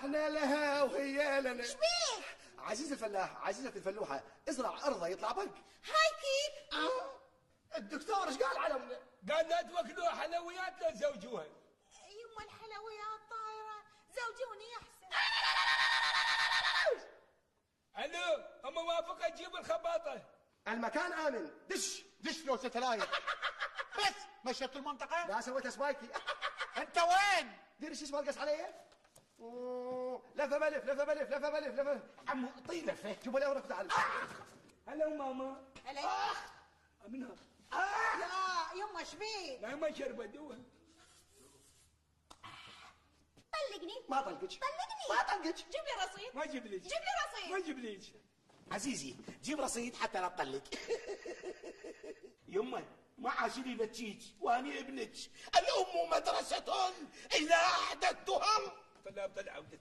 احنا لها وهي لنا. شبيه؟ عزيز الفلاح، عزيزة الفلوحة، ازرع أرضه يطلع بق. هاي كيف؟ الدكتور ايش قال علمنا؟ قال لا توكلوا حلويات لا تزوجوها. يما الحلويات طايرة، زوجوني أحسن. الو، اما موافقة تجيب الخباطة. المكان آمن، دش لو ستلاير بس مشيت المنطقة. لا سويتها سبايكي. انت وين؟ دير شو اسمه القص علي؟ لفه بلف لفه بلف لفه بلف لفه. عمو طيب لفه. جيبوا لي ورق وتعال. هلا ماما. هلا. منها. لا يما شبيه؟ لا ما شربت دوها. طلقني. ما طلقك. طلقني. ما طلقك. جيب لي رصيد. ما جيب ليش. جيب لي رصيد. ما جيب ليش. عزيزي جيب رصيد حتى لا تطلق. يمه ما عاشري بتشيك واني ابنك. الام مدرسة اذا اعددتها. طلع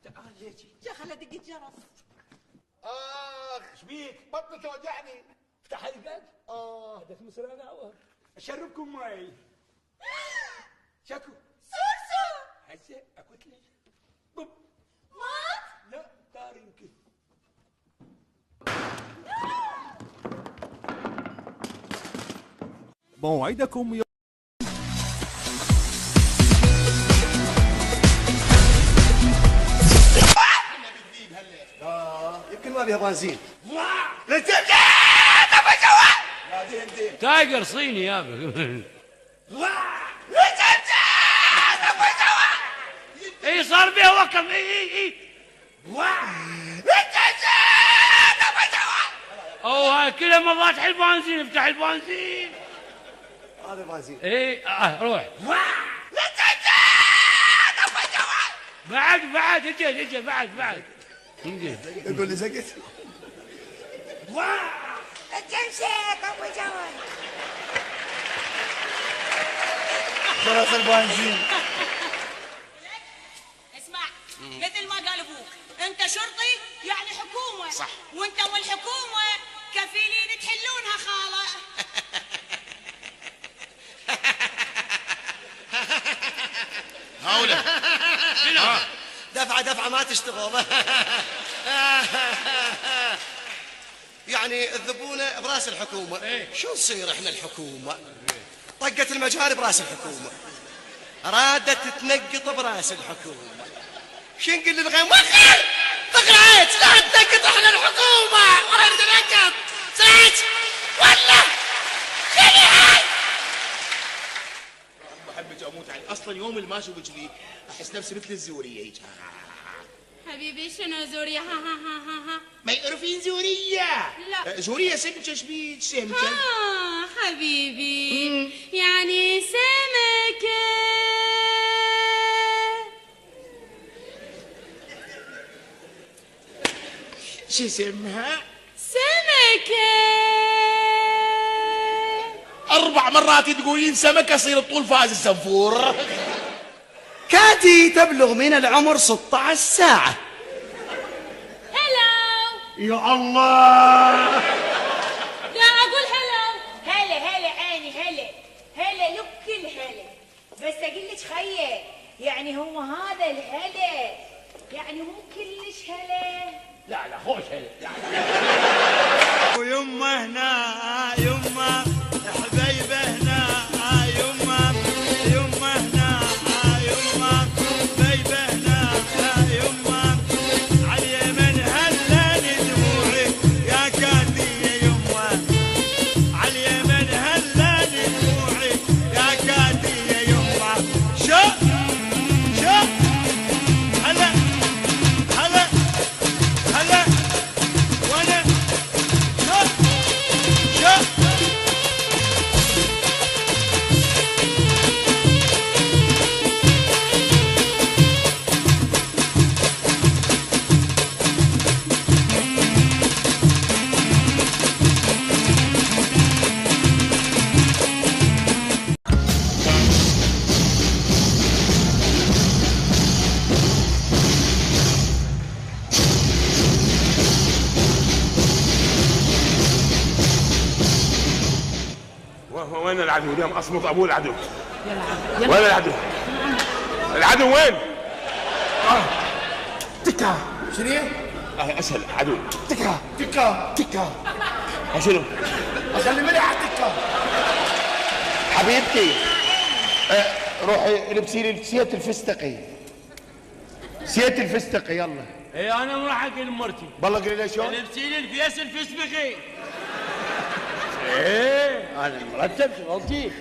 تعال ليش. يا خلي ادق الجرس. ايش بيك؟ بطني توجعني. افتح الباب. هذاك مصرانة عوار. اشربكم ماي. شكو. سوسو. هسه اكوت ليش. بب. مات؟ لا طار يمكن. موعدكم يوم يمكن ما فيها بنزين. تايجر صيني يابا. اي صار بيه وقت. اي اوه كلها ما فاتح البنزين. افتح البنزين. هذا بنزين. اي روح. بعد اجي بعد يقول لي زقت. الجمشيك ابو جواد. خلاص البنزين. اسمع، مثل ما قال ابوك، انت شرطي يعني حكومه. صح. وانت والحكومه كفيلين تحلونها خاله. هاوله دفعة ما تشتغل. يعني الذبونة براس الحكومة. شو نصير احنا الحكومة؟ طقت المجاري براس الحكومة، رادت تنقط براس الحكومة. شو نقول للغيم؟ وخر تقرعت لا تنقط احنا الحكومة ولا نتنقط. سعيد والله خليها. بحبك اموت عليك. اصلا يوم اللي ما اشوفك لي احس نفسي مثل الزوريه هيك. حبيبي شنو زوريا؟ ها ما يعرفين زوريه؟ لا. زوريه سمكه شبيك سمكه. حبيبي يعني سمكة. شو اسمها؟ سمكة. 4 مرات تقولين سمكه يصير الطول فاز السنفور. كاتي تبلغ من العمر 16 ساعة. هلو. يا الله. لا اقول هلو. هلا عيني هلا لك كل هلا. بس اقول لك خيه، يعني هو هذا الهلا يعني مو كلش هلا. لا خوش هلا. ويما هنا يما حبيبه هنا يما هنا يما حبيبه هنا يما على اليمن هلاني دموعي يا كاتي يا يما على اليمن هلاني دموعي يا كاتي يا يما. شو هلا وانا شو وين العدو؟ اليوم اصمت ابوه العدو. وين العدو؟ العدو وين؟ تكا. شنو هي؟ اسهل عدو. تكا تكا تكا. شنو؟ اخلي ملح على التكا. حبيبتي روحي البسي لي سيت الفستقي. سيت الفستقي يلا. اي انا ما راح اقول لمرتي. بالله قولي لي شلون؟ البسي لي الفيس الفسبقي. ايه انا مرتب شغلتي.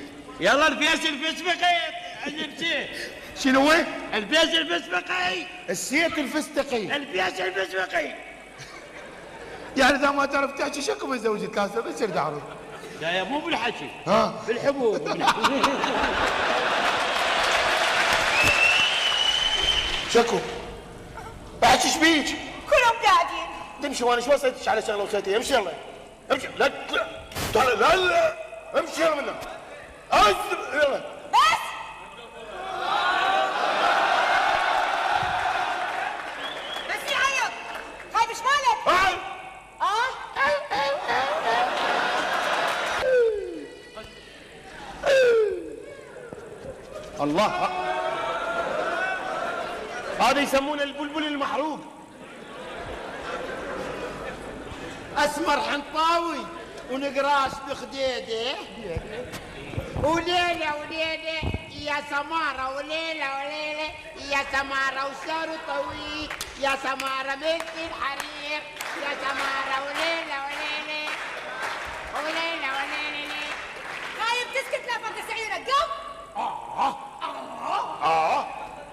يلا الفيس الفسبقي البسيه. شنو هو؟ الفيس الفسبقي. السيت الفستقي. الفيس الفسبقي. يعني اذا ما تعرف تحكي شكو من زوجة كاسر بتصير تعرف. لا يا مو بالحكي. ها بالحبوب. شكو؟ بعد ايش بيك؟ كلهم قاعدين. تمشي وانا شو وصيتك على شغله وسويتها؟ امشي يلا. امشي لا تعال لا لا امشي يلا منك. يلا. بس بس يعيط. هاي مش مالك. الله هذا يسمونه البلبل المحروق. اسمر حنطاوي ونقراش بخديده وليله وليله يا سماره وليله وليله يا سماره وشعره طويل يا سماره مثل الحرير يا سماره وليله وليله وليله وليله. هاي بتسكت لا فوق سعيرك. قم.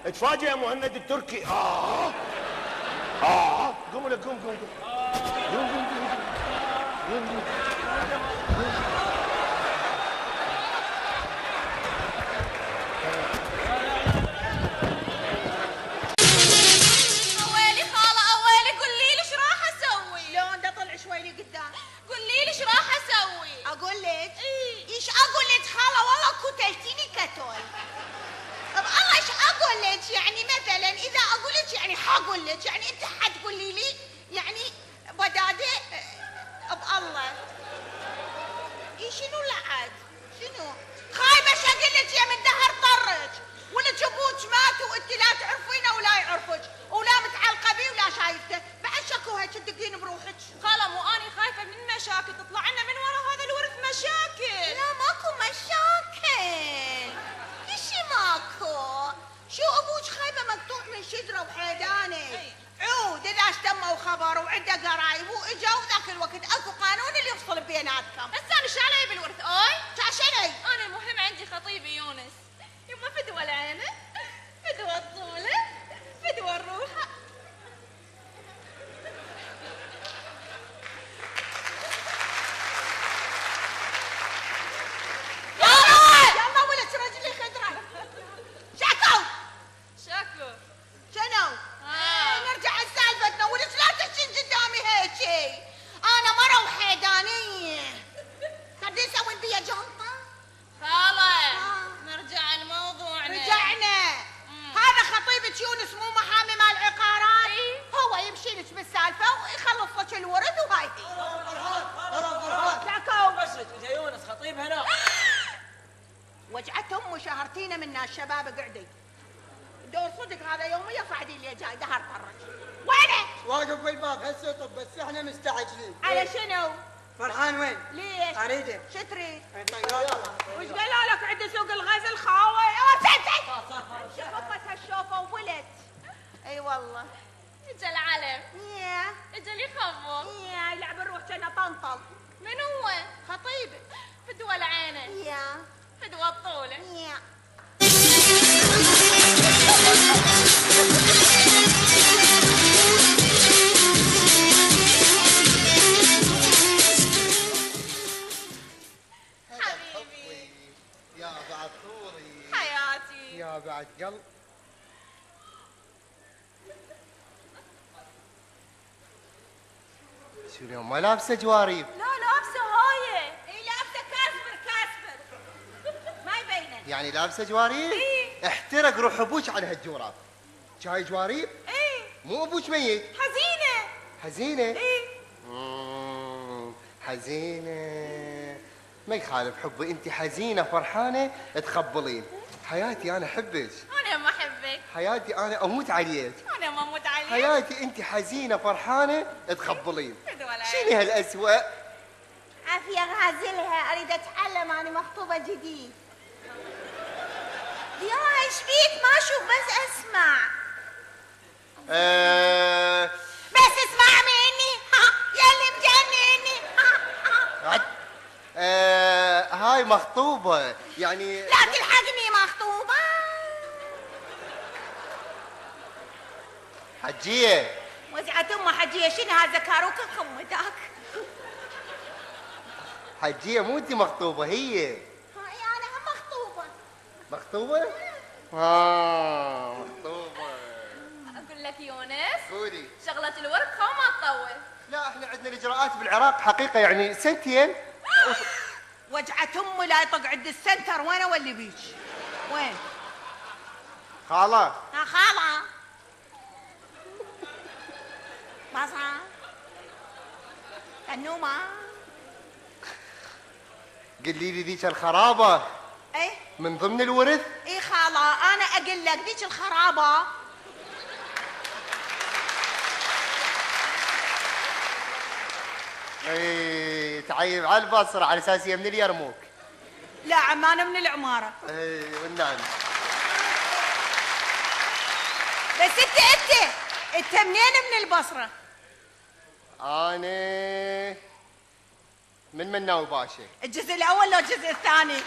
اتفاجئ يا مهند التركي. قوم لك قوم. اويلي خاله اويلي قولي لي ايش راح اسوي؟ لون ده طلع شوي لي قدام. قولي لي ايش راح اسوي؟ اقول لك إيه. ايش اقول لك خاله والله قتلتيني كتول. طب الله ايش اقول لك يعني مثلا اذا اقول لك يعني حاقول لك يعني انت حتقولي لي يعني بداده بالله. اي شنو لعد؟ شنو؟ خايبه شقل لك يا من دهر طرك ولك ابوك مات وانت لا تعرفينه ولا يعرفك ولا متعلقه بيه ولا شايفته، بعد شكو هيك تدقين بروحك. خاله مو اني خايفه من مشاكل تطلع لنا من ورا هذا الورث مشاكل. لا ماكو مشاكل. شي ماكو. شو ابوك خايبه مقطوع من شجره وحيدانه. عود اذا اشتموا خبر وعنده قرايب واجا وذاك الوقت اكو قانون اللي يفصل بيناتكم. بس انا ايش علي بالورث اوي؟ تعشني. انا المهم عندي خطيبي يونس. يما فدوى العينه فدوى الطوله فدوى الروحه. يلا ولد رجلي خضره. شكو شكو شنو؟ نرجع لسالفتنا ولد لا تحشين قدامي هيجي. انا مره وحيدانيه. تبدين تسوين بيا جنطه؟ خاله نرجع لموضوعنا. رجعنا. هذا خطيبك يونس مو محامي مال عقارات. هو يمشي لك بالسالفه ويخلص لك الورد وهاي شكو. بس اذا يونس خطيب هنا. وجعت امه شهرتينا منا الشباب قعدي. دور صدق هذا يوميا صعدي اللي جاي دهر طرك. وينه؟ واقف بالباب هسه طب بس احنا مستعجلين. على شنو؟ فرحان وين؟ ليش؟ اريده. شو تريد؟ يلا. وش قالوا لك عند سوق الغزل خاوي؟ شوفت هالشوفه وبلت. اي والله. اجا العلم يا اجا اللي يخبط. يا يلعب الروح كانه طنطل. من هو؟ خطيبك. فدوى العينه يا فدوى الطوله. يا حبيبي يا بعد طوري حياتي. يا بعد قلب. شو اليوم ما لابسه جواريب؟ لا لابسه هايه. اي لابسه كاسبر. ما يبينه. يعني لابسه جواريب؟ إيه. احترق روح ابوك على هالجوراب. جاي جواريب؟ اي مو ابوك ميت. حزينه. حزينه؟ اي حزينه. ما يخالف حبي، انت حزينه فرحانه تخبلين. حياتي انا احبك. انا ما احبك. حياتي انا اموت عليك. انا ما اموت عليك. حياتي انت حزينه فرحانه تخبلين. شنو هالاسوء؟ عافية غازلها، اريد اتعلم، انا مخطوبة جديد. يا ايش بيك؟ ما اشوف بس اسمع. بس اسمع مني، يلي مجنني. هاي مخطوبة يعني. لا تلحقني مخطوبة. حجية. وزعت امه حجية، شنو هذا كاروككم ذاك؟ حجية مو انت مخطوبة هي. هاي انا هم مخطوبة. مخطوبة؟ مخطوبة. اقول لك يونس، قولي. شغلة الورك خو ما تطول. لا احنا عندنا الاجراءات بالعراق حقيقة يعني سنتين. وجعت امي لا يطق عند السنتر، وين اولي بيك؟ وين؟ خالة. خالة. بصرة. النومة. قولي لي ذيك الخرابة. ايه؟ من ضمن الورث؟ ايه خالة، انا اقول لك ذيك الخرابة اي تعيب على البصرة على اساس هي من اليرموك. لا عمانة من العمارة. اي والنعم. بس انت منين من البصرة؟ انا من مناوي باشا. الجزء الاول لو الجزء الثاني؟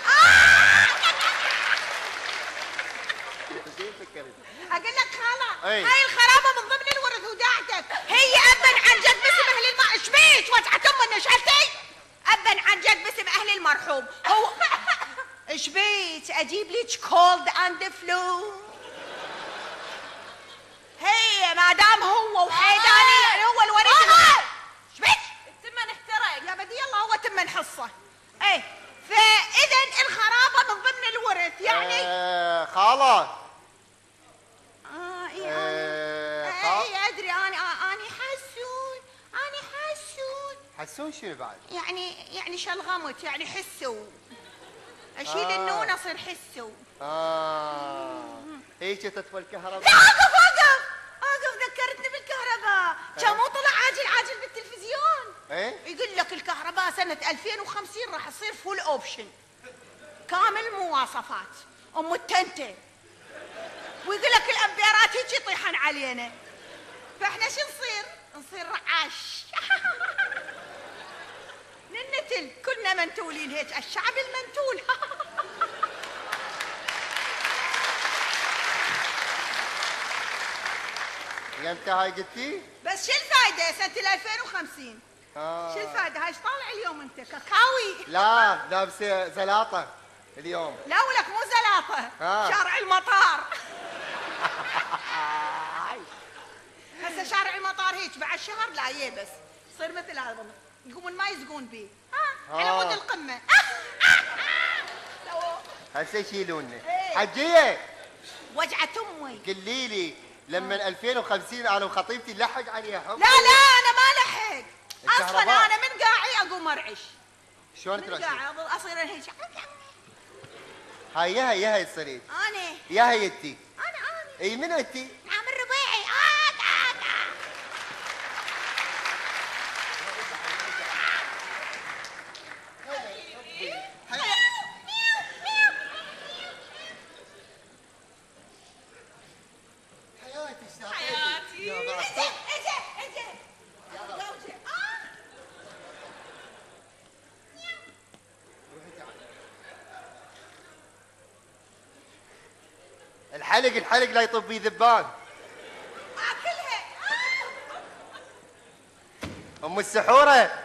اقول لك خالة، هاي الخرابة من ضمن الورث وداعتك، هي ابا عن جد باسم اهل ايش بيك؟ وجعت امي نشلتي؟ ابا عن جد باسم اهل المرحوم، هو ايش بيك؟ اجيب لك كولد اند فلو؟ هي ما دام هو وحيداني يعني هو الوريث. ايش بيك؟ التمن احترق يا بدي الله، هو تمن حصة. ايه فاذا الخرابة من ضمن الورث يعني. خالة. ايه ادري، اني حسون. حسون شنو بعد؟ يعني شلغمت، يعني حسوا. اشيل النون اصير حسوا. هيك تطفى الكهرباء. لا اقف ذكرتني بالكهرباء. كان مو طلع عاجل بالتلفزيون. ايه؟ يقول لك الكهرباء سنة 2050 راح تصير فول اوبشن، كامل مواصفات ام التنتين، ويقول لك الامبيرات هيك يطيحن علينا، فاحنا شو نصير رعاش. ننتل كلنا منتولين هيك، الشعب المنتول. يمتى هاي قلتي؟ بس شو الفايدة سنة 2050؟ شو الفايدة؟ هاي ايش طالع اليوم انت؟ كاكاوي؟ لا لابسة زلاطة اليوم. لا ولك مو زلاطة، شارع المطار. هسه شارع المطار هيك بعد شهر لا يبس يصير مثل هذا، يقومون ما يزقون بيه على مود القمة. هسه يشيلونا. حجية وجعت امي. قولي لي لما 2050 انا وخطيبتي نلحق عليها حب. لا انا ما لحق اصلا، انا من قاعي اقوم ارعش. شلون ترعشين؟ من قاعي اصير هيك. هاي تصيرين. انا يا هي انتي. انا اي من انتي؟ نعم الربيعي. الحلق لا يطب بيه ذبان. اكلها. ام السحوره